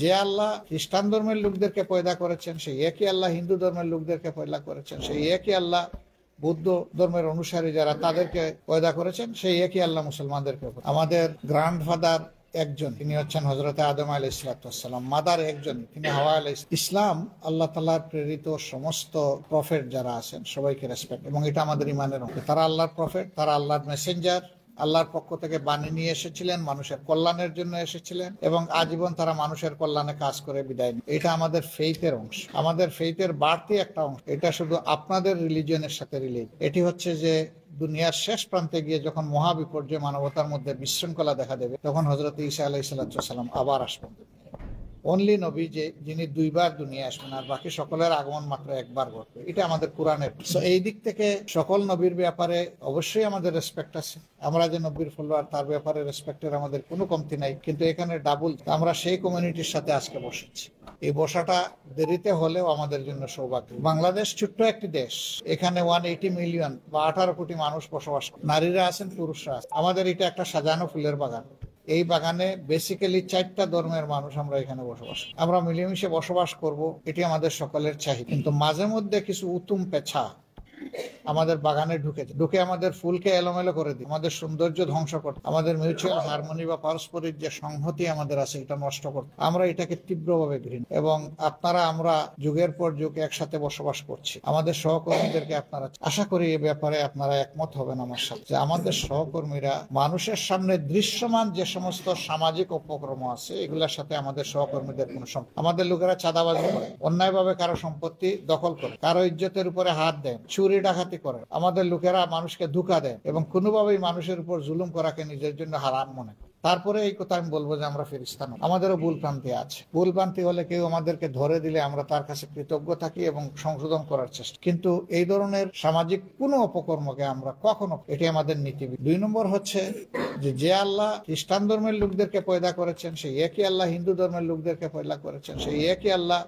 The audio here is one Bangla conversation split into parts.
যে আল্লাহ খ্রিস্টান ধর্মের লোকদেরকে পয়দা করেছেন, সেই একই আল্লাহ হিন্দু ধর্মের লোকদেরকে পয়দা করেছেন, সেই একই আল্লাহ বৌদ্ধ ধর্মের অনুসারী যারা তাদেরকে পয়দা করেছেন, সেই একই আল্লাহ মুসলমানদেরকে। আমাদের গ্র্যান্ডফাদার একজন, তিনি হচ্ছেন হযরত আদম আলাইহিস সালাম, মাদার একজন, তিনি হাওয়া আলাইহিস। ইসলাম আল্লাহ তাআলার প্রেরিত সমস্ত প্রফেট যারা আছেন সবাইকে রেসপেক্ট, এবং এটা আমাদের ইমানের অঙ্গ। তারা আল্লাহর প্রফেট, তারা আল্লাহর মেসেঞ্জার, আল্লাহর পক্ষ থেকে বাণী নিয়ে এসেছিলেন, মানুষের কল্যাণের জন্য এসেছিলেন, এবং আজীবন তারা মানুষের কল্যাণে কাজ করে বিদায় নেন। এটা আমাদের ফেইথের অংশ, আমাদের ফেইথের বাড়তি একটা অংশ। এটা শুধু আপনাদের রিলিজিয়নের সাথে রিলেটেড। এটি হচ্ছে যে দুনিয়ার শেষ প্রান্তে গিয়ে যখন মহাবিপর্যয় মানবতার মধ্যে বিশৃঙ্খলা দেখা দেবে, তখন হযরত ঈসা আলাইহিস সালাম আবার আসবেন। অনলি নবী যিনি দুইবার দুনিয়া আসবেন, আর বাকি সকলের আগমন মাত্র একবার ঘটবে। এটা আমাদের কোরআনের। এই দিক থেকে সকল নবীর ব্যাপারে অবশ্যই আমাদের রেসপেক্ট আছে। আমরা যে নবীর ফলোয়ার, তার ব্যাপারে রেসপেক্টের আমাদের কোনো কমতি নাই, কিন্তু এখানে ডাবল। আমরা সেই কমিউনিটির সাথে আজকে বসেছি। এই বসাটা দেরিতে হলেও আমাদের জন্য সৌভাগ্য। বাংলাদেশ ছোট্ট একটি দেশ, এখানে 180 মিলিয়ন বা 18 কোটি মানুষ বসবাস করে। নারীরা আছেন, পুরুষরা আছেন। আমাদের এটা একটা সাজানো ফুলের বাগান। এই বাগানে বেসিক্যালি 4টা ধর্মের মানুষ আমরা এখানে বসবাস, আমরা মিলেমিশে বসবাস করব, এটি আমাদের সকলের চাহিদা। কিন্তু মাঝে মধ্যে কিছু উতুম পেছা আমাদের বাগানে ঢুকে আমাদের ফুলকে এলোমেলো করে দিই, আমাদের সৌন্দর্য ধ্বংস করতে, আমাদের মিউচুয়াল হারমোনি বা পারস্পরিক যে সংহতি আমাদের আছে এটা নষ্ট করতে। আমরা এটাকে তীব্রভাবে ঘৃণা। এবং আমরা যুগের পর যুগ একসাথে বসবাস করছি। আমাদের সহকর্মীদেরকে আপনারা, আশা করি এ ব্যাপারে আপনারা একমত হবেন আমার সাথে, যে আমাদের সহকর্মীরা মানুষের সামনে দৃশ্যমান যে সমস্ত সামাজিক উপক্রম আছে এগুলোর সাথে আমাদের সহকর্মীদের কোনো সম্পর্ক। আমাদের লোকেরা চাঁদাবাজি করে, অন্যায়ভাবে কারো সম্পত্তি দখল করে, কারো ইজ্জতের উপরে হাত দেন, চুরি ডাকাতি করে। আমাদের লোকেরা মানুষকে ধোঁকা দেয় এবং কোনোভাবেই মানুষের উপর জুলুম করাকে নিজের জন্য হারাম মনে করে। তারপরে এই কথা আমি বলবো যে আমরা ফেরেশতা নই, আমাদেরও ভুল ভ্রান্তি আছে। ভুল ভ্রান্তি হলে কেউ আমাদেরকে ধরে দিলে আমরা তার কাছে কৃতজ্ঞ থাকি এবং সংশোধন করার চেষ্টা। কিন্তু এই ধরনের সামাজিক কোনো অপকর্মকে আমরা কখনো, এটি আমাদের নীতি। 2 নম্বর হচ্ছে যে আল্লাহ খ্রিস্টান ধর্মের লোকদেরকে পয়দা করেছেন, সেই একই আল্লাহ হিন্দু ধর্মের লোকদেরকে পয়দা করেছেন, সেই একই আল্লাহ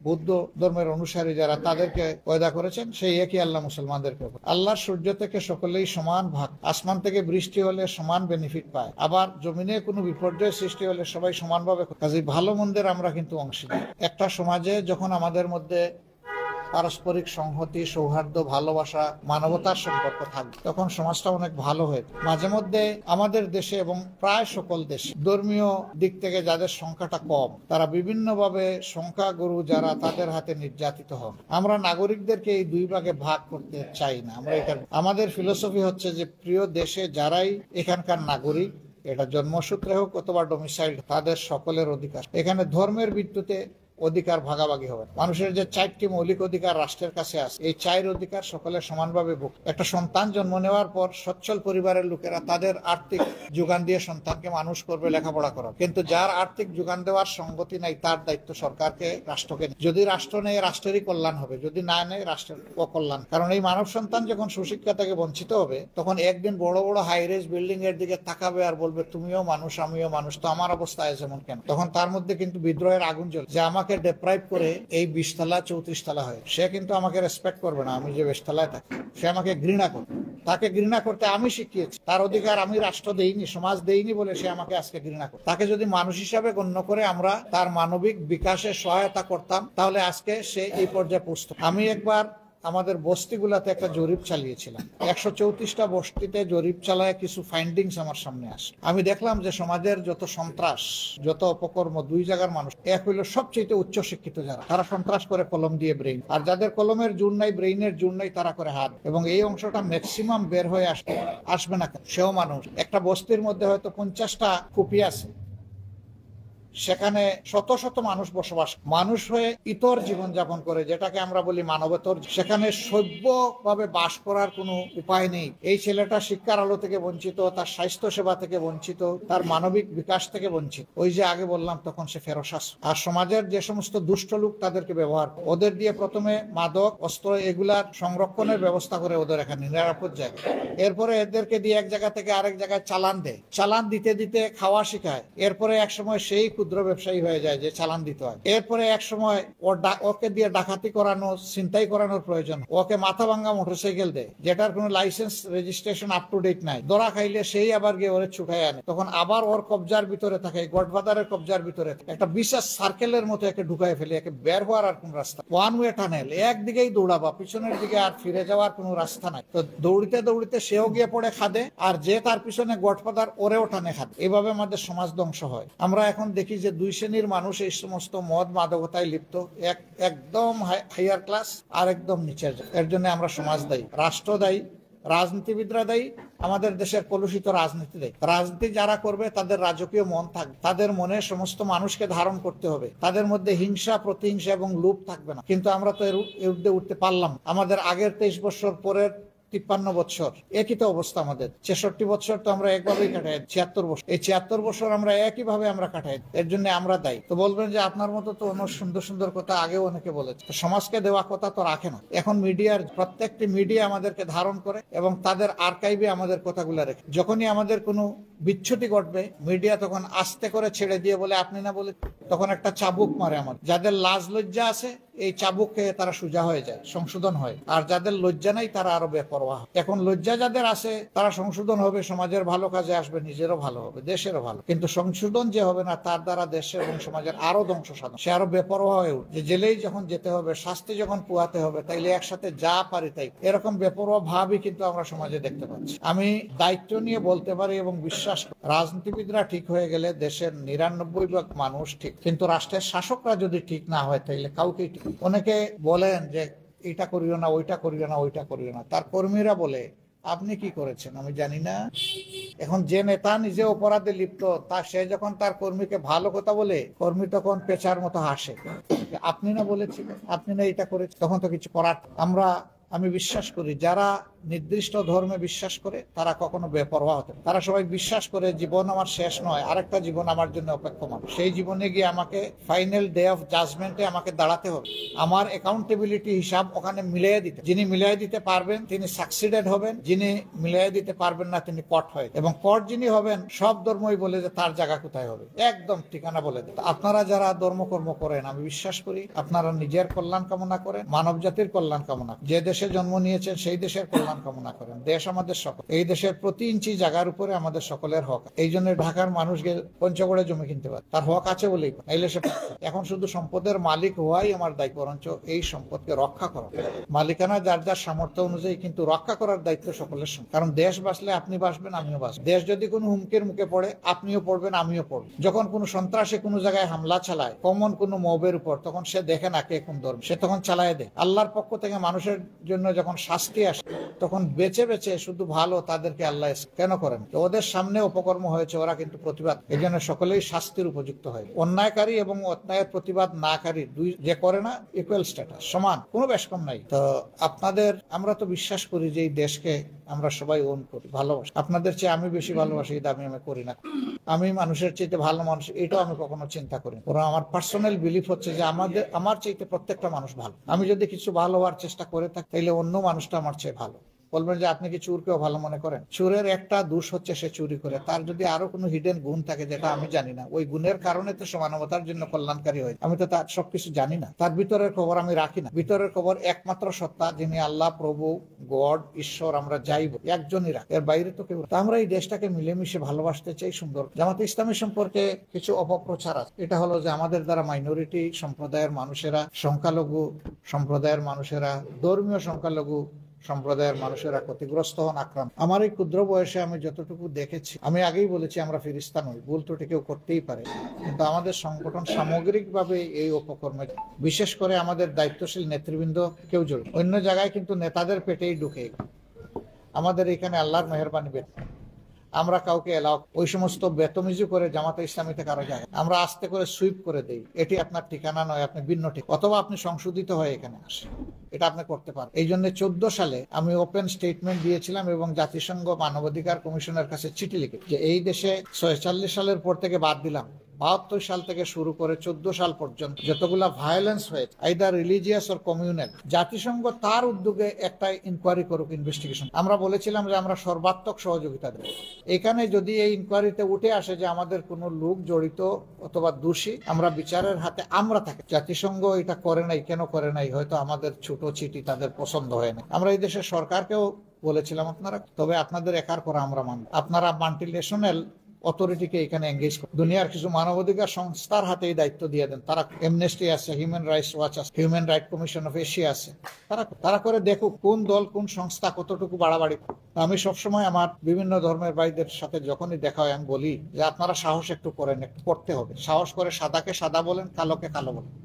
বৌদ্ধ ধর্মের অনুসারী যারা তাদেরকে পয়দা করেছেন, সেই একই আল্লাহ মুসলমানদেরকে। আল্লাহর সূর্য থেকে সকলেই সমান ভাগ, আসমান থেকে বৃষ্টি হলে সমান বেনিফিট পায়, আবার জমিনে কোনো বিপর্যয় সৃষ্টি হলে সবাই সমানভাবে। কাজে ভালো মন্দের আমরা কিন্তু অংশীদার। একটা সমাজে যখন আমাদের মধ্যে পারস্পরিক সংহতি, সৌহার্দ্য, ভালোবাসা, মানবতার সম্পর্ক থাকবে, তখন সমাজটা অনেক ভালো হয়ে। মাঝে মধ্যে আমাদের দেশে এবং প্রায় সকল দেশে ধর্মীয় দিক থেকে যাদের সংখ্যাটা কম, তারা বিভিন্নভাবে সংখ্যাগুরু যারা, তাদের হাতে নির্যাতিত হন। আমরা নাগরিকদেরকে এই 2 ভাগে ভাগ করতে চাই না। আমাদের ফিলোসফি হচ্ছে যে প্রিয় দেশে যারাই এখানকার নাগরিক, এটা জন্মসূত্রে হোক অথবা ডোমিসাইল, তাদের সকলের অধিকার। এখানে ধর্মের ভিত্তিতে অধিকার ভাগাভাগি হবে। মানুষের যে 4টি মৌলিক অধিকার রাষ্ট্রের কাছে আছে, এই 4 অধিকার সকলের সমানভাবে ভোগ। একটা সন্তান জন্ম নেওয়ার পর সচ্ছল পরিবারের লোকেরা তাদের আর্থিক যোগান দিয়ে সন্তানকে মানুষ করবে, লেখাপড়া করাবে। কিন্তু যার আর্থিক যোগান দেওয়ার সঙ্গতি নাই, তার দায়িত্ব সরকারকে, রাষ্ট্রকে। যদি রাষ্ট্র নেয়, রাষ্ট্রেরই কল্যাণ হবে, যদি না নেয়, রাষ্ট্রের অকল্যাণ। কারণ এই মানব সন্তান যখন সুশিক্ষা থেকে বঞ্চিত হবে, তখন একদিন বড় বড় হাইরেজ বিল্ডিং এর দিকে তাকাবে আর বলবে, তুমিও মানুষ, আমিও মানুষ, তো আমার অবস্থা যেমন কেন? তখন তার মধ্যে কিন্তু বিদ্রোহের আগুন জ্বলে, যে আমাকে ডেপ্রাইভ করে এই 20 তলা 34 তলা হয়। সে কিন্তু আমাকে রেসপেক্ট করবে না, আমি যে 20 তলায় থাকি। সে আমাকে ঘৃণা করবে। তাকে ঘৃণা করতে আমি শিখিয়েছি, তার অধিকার আমি রাষ্ট্র দেইনি, সমাজ দেইনি বলে সে আমাকে আজকে ঘৃণা করে। তাকে যদি মানুষ হিসাবে গণ্য করে আমরা তার মানবিক বিকাশে সহায়তা করতাম, তাহলে আজকে সে এই পর্যায়ে পৌঁছত। আমি একবার আমাদের বস্তিগুলাতে একটা জরিপ চালিয়েছিলাম। 134টা বস্তিতে জরিপ চালায় কিছু ফাইন্ডিংস আমার সামনে আসে। আমি দেখলাম যে সমাজের যত সন্ত্রাস, যত অপকর্ম, 2 জায়গার মানুষ। এক হইল সবচেয়ে উচ্চ শিক্ষিত যারা, তারা সন্ত্রাস করে কলম দিয়ে ব্রেইন, আর যাদের কলমের জোর নাই, ব্রেইনের জোর নাই, তারা করে হাত। এবং এই অংশটা ম্যাক্সিমাম বের হয়ে আসবে না, সেও মানুষ। একটা বস্তির মধ্যে হয়তো 50টা কুপি আছে, সেখানে শত শত মানুষ বসবাস, মানুষ হয়ে ইতর জীবন যাপন করে, যেটাকে আমরা বলি মানবতর। সেখানে সভ্যভাবে বাস করার কোনো উপায় নেই। এই ছেলেটা শিক্ষার আলো থেকে বঞ্চিত, তার স্বাস্থ্য সেবা থেকে বঞ্চিত, তার মানবিক বিকাশ থেকে বঞ্চিত। ওই যে আগে বললাম, তখন সে ফেরোসাস। আর সমাজের যে সমস্ত দুষ্ট লোক তাদেরকে ব্যবহার, ওদের দিয়ে প্রথমে মাদক, অস্ত্র এগুলার সংরক্ষণের ব্যবস্থা করে ওদের এখানে নিরাপদ জায়গা। এরপরে এদেরকে দিয়ে এক জায়গা থেকে আরেক জায়গায় চালান দেয়, চালান দিতে দিতে খাওয়া শিখায়। এরপরে একসময় সেই ক্ষুদ্র ব্যবসায়ী হয়ে যায় যে চালান দিতে হয়। এরপরে এক সময় ওকে দিয়ে ডাকাতি করানো, ছিনতাই করানোর প্রয়োজন, ওকে মাথা ভাঙ্গা মোটরসাইকেল দেয় যেটার কোনো license registration up to date নাই, ধরা খাইলে সেই আবার গিয়ে ওরে ছুটাই আনে, তখন আবার ওর কবজার ভিতরে থাকে, গডফাদারের কবজার ভিতরে একটা বিশেষ সার্কেলের মতো একে ঢুকায় ফেলে, একে বের হওয়ার আর কোন রাস্তা, ওয়ান ওয়ে টানেল, একদিকেই দৌড়াবা, পিছনের দিকে আর ফিরে যাওয়ার কোনো রাস্তা নাই। তো দৌড়িতে দৌড়িতে সেও গিয়ে পড়ে খাদে, আর যে তার পিছনে গডফাদার ওরেও টানে খাদে। এভাবে আমাদের সমাজ ধ্বংস হয়। আমরা এখন দেখি যে দুই শ্রেণীর মানুষ এই সমস্ত মদ মাদকতায় লিপ্ত, একদম হাইয়ার ক্লাস আর একদম নিচের। এর জন্য আমরা সমাজ দায়ী, রাষ্ট্র দায়ী, রাজনীতিবিদরা দায়ী, আমাদের দেশের কলুষিত রাজনীতি দেয়। রাজনীতি যারা করবে তাদের রাজকীয় মন থাকবে, তাদের মনে সমস্ত মানুষকে ধারণ করতে হবে, তাদের মধ্যে হিংসা, প্রতিহিংসা এবং লোভ থাকবে না। কিন্তু আমরা তো এর ঊর্ধ্বে উঠতে পারলাম। আমাদের আগের 23 বছর, পরের 53 বছর একই তো অবস্থা। আমাদের 66 বছর তো আমরা একভাবেই কাটাই, 76 বছর, এই 76 বছর আমরা একইভাবে আমরা কাটাই। এর জন্য আমরা দায়ী। তো বলবেন যে আপনার মতো তো অনেক সুন্দর সুন্দর কথা আগেও অনেকে বলেছে, সমাজকে দেওয়া কথা তো রাখে না। এখন মিডিয়ার প্রত্যেকটি মিডিয়া আমাদেরকে ধারণ করে এবং তাদের আর্কাইভে আমাদের কথাগুলো রেখে, যখনই আমাদের কোনো বিচ্ছুতি ঘটবে মিডিয়া তখন আস্তে করে ছেড়ে দিয়ে বলে আপনি না বলে, তখন একটা চাবুক মারে। আমার যাদের লাজ লজ্জা আছে এই চাবুক খেয়ে তারা সোজা হয়ে যায়, সংশোধন হয়। আর যাদের লজ্জা নাই তারা আরো বেপরোয়া। এখন লজ্জা যাদের আছে তারা সংশোধন হবে, সমাজের ভালো কাজে আসবে, নিজেরও ভালো হবে, দেশেরও ভালো। কিন্তু সংশোধন যে হবে না তার দ্বারা দেশের এবং সমাজের আরো ধ্বংস সাধন, সে আরো বেপরোয়া হয়ে উঠবে। জেলেই যখন যেতে হবে, শাস্তি যখন পোয়াতে হবে, তাইলে একসাথে যা পারি তাই, এরকম বেপরোয়া ভাবই কিন্তু আমরা সমাজে দেখতে পাচ্ছি। আমি দায়িত্ব নিয়ে বলতে পারি এবং বিশ্বাস করি, রাজনীতিবিদরা ঠিক হয়ে গেলে দেশের 99% মানুষ ঠিক, কিন্তু রাষ্ট্রের শাসকরা যদি ঠিক না হয় তাইলে কাউকেই ঠিক। অনেকে বলেন যে এটা করিও না, ওইটা করিও না, ওইটা করিও না, তার কর্মীরা বলে আপনি কি করেছেন আমি জানি না। এখন যে নেতা নিজে অপরাধে লিপ্ত, তা সে যখন তার কর্মীকে ভালো কথা বলে, কর্মী তখন পেঁচার মতো হাসে, আপনি না বলেছিলেন, আপনি না এটা করেছেন, তখন তো কিছু করার। আমি বিশ্বাস করি যারা নির্দিষ্ট ধর্মে বিশ্বাস করে তারা কখনো বেপরোয়া হতে, তারা সবাই বিশ্বাস করে জীবন আমার শেষ নয়, আরেকটা জীবন আমার জন্য অপেক্ষমান। সেই জীবনে গিয়ে আমাকে ফাইনাল ডে অফ জাজমেন্টে আমাকে দাঁড়াতে হবে, আমার অ্যাকাউন্টেবিলিটি হিসাব ওখানে মিলিয়ে দিতে। যিনি মিলিয়ে দিতে পারবেন তিনি সাকসিডেড হবেন, যিনি মিলিয়ে দিতে পারবেন না তিনি কট হয়। এবং কট যিনি হবেন সব ধর্মই বলে যে তার জায়গা কোথায় হবে, একদম ঠিকানা বলে দেয়। আপনারা যারা ধর্মকর্ম করেন আমি বিশ্বাস করি আপনারা নিজের কল্যাণ কামনা করেন, মানব জাতির কল্যাণ কামনা, যে দেশে জন্ম নিয়েছেন সেই দেশের কল্যাণ কামনা করেন। দেশ আমাদের সকল, এই দেশের প্রতি ইঞ্চি জায়গার উপরে আমাদের সকলের হক। এই জন্য ঢাকার মানুষ পঞ্চগড়ে জমি কিনতে পারে, তার হক আছে বলেই নাইলে সে। এখন শুধু সম্পদের মালিক হওয়াই আমার দায়িত্ব, বরঞ্চ এই সম্পদকে রক্ষা করা। মালিকানা যার যার সামর্থ্য অনুযায়ী, কিন্তু রক্ষা করার দায়িত্ব সকলের সঙ্গে। কারণ দেশ বাঁচলে আপনি বাঁচবেন, আমিও বাঁচব। দেশ যদি কোনো হুমকির মুখে পড়ে আপনিও পড়বেন, আমিও পড়ব। যখন কোনো সন্ত্রাসী কোনো জায়গায় হামলা চালায় কমন কোনো মবের উপর, তখন সে দেখে না কে কোন ধর্ম, সে তখন চালায় দেয়। আল্লাহর পক্ষ থেকে মানুষের জন্য যখন শাস্তি আসে তখন বেছে বেছে শুধু ভালো তাদেরকে আল্লাহ কেন করেন? ওদের সামনে অপকর্ম হয়েছে, ওরা কিন্তু প্রতিবাদ, এই জন্য সকলেই শাস্তির উপযুক্ত হয়। অন্যায়কারী এবং অন্যায়ের প্রতিবাদ নাকারী দুই যে করে না ইকুয়াল স্ট্যাটাস, সমান, কোনো বেশ কম নাই। তো আপনাদের, আমরা তো বিশ্বাস করি যে এই দেশকে আমরা সবাই ওন করি, ভালোবাসি। আপনাদের চেয়ে আমি বেশি ভালোবাসি এই দাবি আমি করি না। আমি মানুষের চাইতে ভালো মানুষ এটাও আমি কখনো চিন্তা করি। ওরা আমার পার্সোনাল বিলিফ হচ্ছে যে আমার চাইতে প্রত্যেকটা মানুষ ভালো। আমি যদি কিছু ভালো হওয়ার চেষ্টা করে থাকি তাহলে অন্য মানুষটা আমার চেয়ে ভালো। বলবেন যে আপনি কি চোরকেও ভালো মনে করেন? চোরের একটা দোষ হচ্ছে সে চুরি করে, তার যদি আরো কোনো হিডেন গুণ থাকে যেটা আমি জানি না, ওই গুণের কারণে তো সে মানবতার জন্য কল্যাণকারী হয়। আমি তো তার সবকিছু জানি না, তার ভিতরের খবর আমি রাখি না। ভিতরের খবর একমাত্র সত্তা যিনি আল্লাহ, প্রভু, গড, ঈশ্বর, আমরা যাইব একজনই রাখ, এর বাইরে তো কেউ। আমরা এই দেশটাকে মিলেমিশে ভালোবাসতে চাই। সুন্দর জামাতে ইসলামী সম্পর্কে কিছু অপপ্রচার আছে, এটা হলো যে আমাদের দ্বারা মাইনরিটি সম্প্রদায়ের মানুষেরা, সংখ্যালঘু সম্প্রদায়ের মানুষেরা, ধর্মীয় সংখ্যালঘু সম্প্রদায়ের মানুষেরা ক্ষতিগ্রস্ত হন, আক্রান্ত। আমার এই ক্ষুদ্র বয়সে আমি যতটুকু দেখেছি, আমি আগেই বলেছি আমরা ফিরিস্তা নই, ভুল ত্রুটি কেউ করতেই পারে, কিন্তু আমাদের সংগঠন সামগ্রিকভাবে এই অপকর্মে, বিশেষ করে আমাদের দায়িত্বশীল নেতৃবৃন্দ কেউ জড়িত। অন্য জায়গায় কিন্তু নেতাদের পেটেই ঢুকে, আমাদের এখানে আল্লাহর মেহেরবানি বের, আমরা কাউকে এলাও ওই সমস্ত বেতমিজি করে জামাতে ইসলামীতে কারো জায়গায় আমরা আস্তে করে সুইপ করে দেই, এটি আপনার ঠিকানা নয়, আপনি ভিন্ন ঠিক, অথবা আপনি সংশোধিত হয়ে এখানে আসেন, এটা আপনি করতে পারেন। এই জন্য 14 সালে আমি ওপেন স্টেটমেন্ট দিয়েছিলাম এবং জাতিসংঘ মানবাধিকার কমিশনের কাছে চিঠি লিখে যে এই দেশে 46 সালের পর থেকে বাদ দিলাম 72 সাল থেকে শুরু করে 14 সাল পর্যন্ত যতগুলা ভায়োলেন্স হয়েছে আইদার রিলিজিয়াস অর কমিউনাল, জাতিসংঘ তার উদ্যোগে একটা ইনকোয়ারি করুক, ইনভেস্টিগেশন। আমরা বলেছিলাম যে আমরা সর্বাত্মক সহযোগিতা দেব। এখানে যদি এই ইনকোয়ারিতে উঠে আসে যে আমাদের কোনো লোক জড়িত অথবা দোষী, আমরা বিচারের হাতে আমরা থাকি। জাতিসংঘ এটা করে নাই, কেন করে নাই? হয়তো আমাদের ছোট চিঠি তাদের পছন্দ হয় না। আমরা এই দেশের সরকারকেও বলেছিলাম আপনারা, তবে আপনাদের একার করা আমরা মানব। আপনারা মাল্টিনেশনাল অথরিটিকে এখানে এঙ্গেজ করুন। দুনিয়ার কিছু মানবাধিকার সংস্থার হাতে এই দায়িত্ব দিয়ে দেন। তারা এমনেস্টি আছে, হিউম্যান রাইটস ওয়াচ আছে, human right commission of Asia আছে, তারা করে দেখুক কোন দল কোন সংস্থা কতটুকু বাড়াবাড়ি। আমি সবসময় আমার বিভিন্ন ধর্মের ভাইদের সাথে যখনই দেখা হয় আমি বলি যে আপনারা সাহস একটু করেন, একটু করতে হবে। সাহস করে সাদাকে সাদা বলেন, কালোকে কালো বলেন।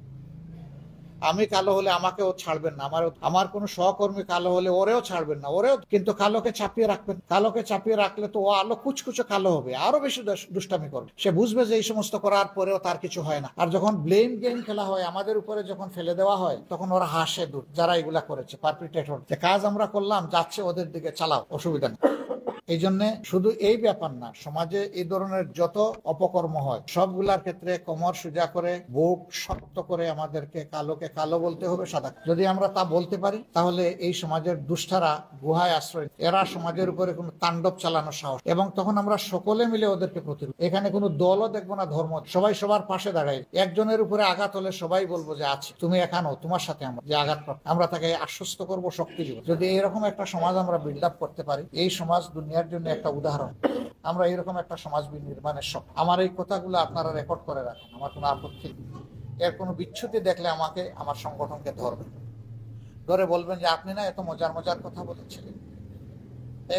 আমি কালো হলে আমাকেও ছাড়বেন না, আমার কোনো সহকর্মী কালো হলে ওরেও ছাড়বেন না, ওরেও কিন্তু কালোকে চাপিয়ে রাখবেন। কালোকে চাপিয়ে রাখলে তো ও আলো কুচকুচো কালো হবে, আরো বেশি দুষ্টামি করবে। সে বুঝবে যে এই সমস্ত করার পরেও তার কিছু হয় না। আর যখন ব্লেম গেম খেলা হয়, আমাদের উপরে যখন ফেলে দেওয়া হয়, তখন ওরা হাসে দূর, যারা এগুলা করেছে পারপিটেটর। যে কাজ আমরা করলাম, যাচ্ছে ওদের দিকে, চালাও, অসুবিধা নেই। এই জন্য শুধু এই ব্যাপার না, সমাজে এই ধরনের যত অপকর্ম হয় সবগুলার ক্ষেত্রে কোমর সোজা করে, বুক শক্ত করে আমাদেরকে কালোকে কালো বলতে হবে, সাদা। যদি আমরা তা বলতে পারি, তাহলে এই সমাজের দুষ্টারা গুহায় আশ্রয়, এরা সমাজের উপরে কোনো তাণ্ডব চালানোর সাহস, এবং তখন আমরা সকলে মিলে ওদেরকে প্রতিরোধ। এখানে কোনো দলও দেখবো না, ধর্ম, সবাই সবার পাশে দাঁড়ায়। একজনের উপরে আঘাত হলে সবাই বলবো যে আছে, তুমি এখানো, তোমার সাথে আমরা যে আঘাত, আমরা তাকে আশ্বস্ত করবো, শক্তি দিব। যদি এরকম একটা সমাজ আমরা বিল্ড আপ করতে পারি, এই সমাজ দুনিয়ার জন্য একটা উদাহরণ। আমরা এরকম একটা সমাজ নির্মাণের সব। আমার এই কথাগুলো আপনারা রেকর্ড করে রাখেন, আমার কোনো আপত্তি নেই। এর কোনো বিচ্ছুতি দেখলে আমাকে, আমার সংগঠনকে ধরবেন, ধরে বলবেন যে আপনি না এত মজার মজার কথা বলেছিলেন,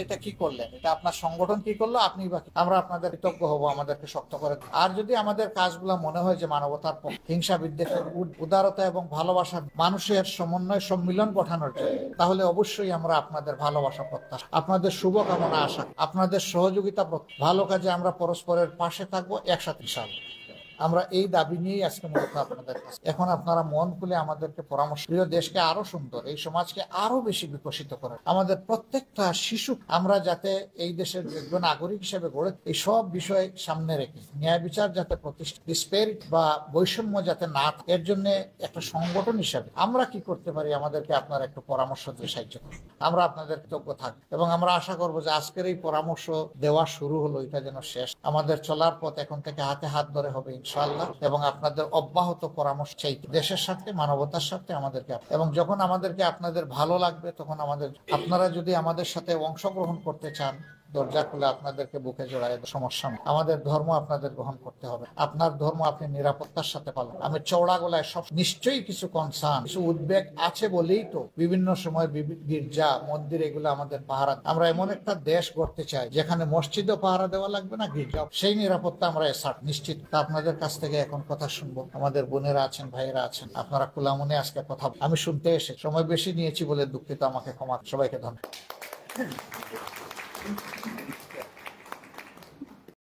এটা কি করলেন, এটা আপনার সংগঠন কি করলো, আপনি বাকি। আমরা আপনাদের কৃতজ্ঞ হব, আমাদেরকে শক্ত করে। আর যদি আমাদের কাজগুলো মনে হয় যে মানবতার হিংসা বিদ্বেষের উদারতা এবং ভালোবাসা, মানুষের সমন্বয় সম্মিলন গঠানোর জন্য, তাহলে অবশ্যই আমরা আপনাদের ভালোবাসা প্রত্যাশা, আপনাদের শুভকামনা আশা, আপনাদের সহযোগিতা, ভালো কাজে আমরা পরস্পরের পাশে থাকবো, একসাথে সাথে। আমরা এই দাবি নিয়েই আজকে মূলত আপনাদের কাছে। এখন আপনারা মন খুলে আমাদেরকে পরামর্শ, প্রিয় দেশকে আরো সুন্দর, এই সমাজকে আরো বেশি বিকশিত করে, আমাদের প্রত্যেকটা শিশু আমরা যাতে এই দেশের যোগ্য নাগরিক হিসেবে গড়ে, এই সব বিষয় সামনে রেখে ন্যায় বিচার যাতে প্রতিষ্ঠিত, ডিসপেরিট বা বৈষম্য যাতে না, এর জন্য একটা সংগঠন হিসেবে আমরা কি করতে পারি, আমাদেরকে আপনারা একটু পরামর্শ দিয়ে সাহায্য করুন। আমরা আপনাদের কৃতজ্ঞ থাকব, এবং আমরা আশা করবো যে আজকের এই পরামর্শ দেওয়া শুরু হলো, এটা যেন শেষ। আমাদের চলার পথ এখন থেকে হাতে হাত ধরে হবে ইনশাআল্লাহ, এবং আপনাদের অব্যাহত পরামর্শ চাই দেশের সাথে, মানবতার সাথে আমাদেরকে। এবং যখন আমাদেরকে আপনাদের ভালো লাগবে, তখন আপনারা যদি আমাদের সাথে অংশগ্রহণ করতে চান, দরজা খুলে আপনাদেরকে বুকে জড়ায়, সমস্যা নেই। আমাদের ধর্ম আপনাদের গ্রহণ করতে হবে, আপনার ধর্ম আপনি নিরাপত্তার সাথে পালন। আমি চওড়া গলায় সব, নিশ্চয়ই কিছু কনসার্ন, কিছু উদ্বেগ আছে বলেই তো বিভিন্ন সময় গির্জা মন্দির এগুলো আমাদের পাহারা। আমরা এমন একটা দেশ গড়তে চাই যেখানে মসজিদও পাহারা দেওয়া লাগবে না, গির্জা, সেই নিরাপত্তা আমরা নিশ্চিত। আপনাদের কাছ থেকে এখন কথা শুনবো। আমাদের বোনেরা আছেন, ভাইয়েরা আছেন, আপনারা খোলা মনে আজকে কথা, আমি শুনতে এসে সময় বেশি নিয়েছি বলে দুঃখিত, আমাকে ক্ষমা। সবাইকে ধন্যবাদ।